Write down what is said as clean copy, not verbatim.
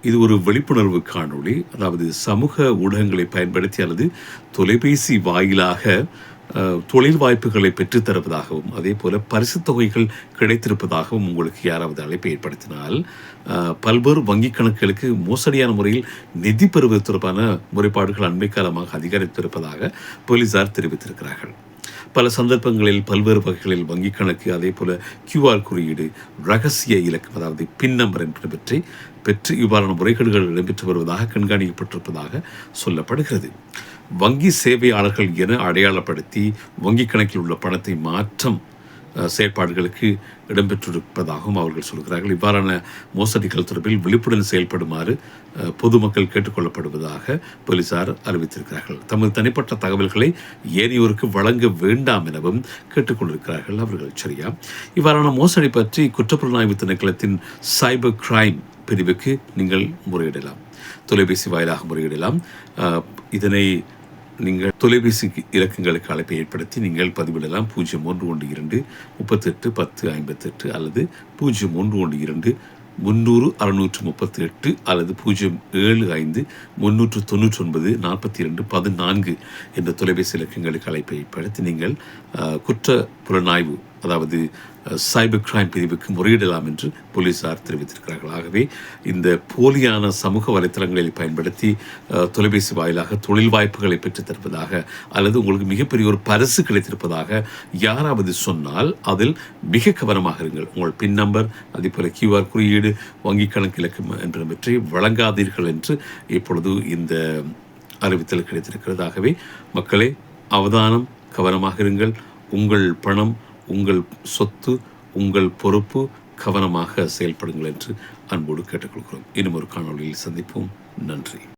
இது ஒரு விழிப்புணர்வு காணொளி. அதாவது சமூக ஊடகங்களை பயன்படுத்தி அல்லது தொலைபேசி வாயிலாக தொழில் வாய்ப்புகளை பெற்றுத் தருவதாகவும் அதேபோல பரிசுத் தொகைகள் கிடைத்திருப்பதாகவும் உங்களுக்கு யாராவது அழைப்பை ஏற்படுத்தினால் பல்வேறு வங்கிக் கணக்குகளுக்கு மோசடியான முறையில் நிதி பெறுவது தொடர்பான முறைப்பாடுகள் அண்மை காலமாக அதிகரித்திருப்பதாக போலீசார் தெரிவித்திருக்கிறார்கள். பல சந்தர்ப்பங்களில் பல்வேறு வகைகளில் வங்கிக் கணக்கு அதேபோல QR குறியீடு, ரகசிய இலக்கம் அதாவது பின் நம்பர் என்பனவற்றை பெற்று இவ்வாறான முறைகேடுகள் இடம்பெற்று வருவதாக கண்காணிக்கப்பட்டிருப்பதாக சொல்லப்படுகிறது. வங்கி சேவையாளர்கள் என அடையாளப்படுத்தி வங்கிக் கணக்கில் உள்ள பணத்தை மாற்றம் செயற்பாடுகளுக்கு இடம்பெற்றிருப்பதாகவும் அவர்கள் சொல்கிறார்கள். இவ்வாறான மோசடிகள் தொடர்பில் விழிப்புடன் செயல்படுமாறு பொதுமக்கள் கேட்டுக்கொள்ளப்படுவதாக போலீசார் அறிவித்திருக்கிறார்கள். தமது தனிப்பட்ட தகவல்களை ஏனையோருக்கு வழங்க வேண்டாம் எனவும் கேட்டுக்கொண்டிருக்கிறார்கள் அவர்கள். சரியா? இவ்வாறான மோசடி பற்றி குற்றப்புலனாய்வு திணைக்களத்தின் சைபர் கிரைம் பிரிவுக்கு நீங்கள் முறையிடலாம், தொலைபேசி வாயிலாக முறையிடலாம். இதனை நீங்கள் தொலைபேசி இலக்கங்களுக்கு அழைப்பை ஏற்படுத்தி நீங்கள் பதிவிடலாம். 0112381058 அல்லது 0112300638 அல்லது 0753994 என்ற தொலைபேசி இலக்கங்களுக்கு அழைப்பை ஏற்படுத்தி நீங்கள் குற்ற புலனாய்வு அதாவது சைபர் கிரைம் பிரிவுக்கு முறையிடலாம் என்று போலீசார் தெரிவித்திருக்கிறார்கள். ஆகவே இந்த போலியான சமூக வலைத்தளங்களை பயன்படுத்தி தொலைபேசி வாயிலாக தொழில் வாய்ப்புகளை பெற்றுத் தருவதாக அல்லது உங்களுக்கு மிகப்பெரிய ஒரு பரிசு கிடைத்திருப்பதாக யாராவது சொன்னால் அதில் மிக கவனமாக இருங்கள். உங்கள் பின் நம்பர் அதேபோல QR குறியீடு, வங்கிக் கணக்கு இலக்கம் என்பனவற்றை வழங்காதீர்கள் என்று இப்பொழுது இந்த அறிவித்தல் கிடைத்திருக்கிறது. ஆகவே மக்களே, அவதானம், கவனமாக இருங்கள். உங்கள் பணம், உங்கள் சொத்து, உங்கள் பொறுப்பு, கவனமாக செயல்படுங்கள் என்று அன்போடு கேட்டுக்கொள்கிறோம். இன்னும் ஒரு காணொளியில் சந்திப்போம். நன்றி.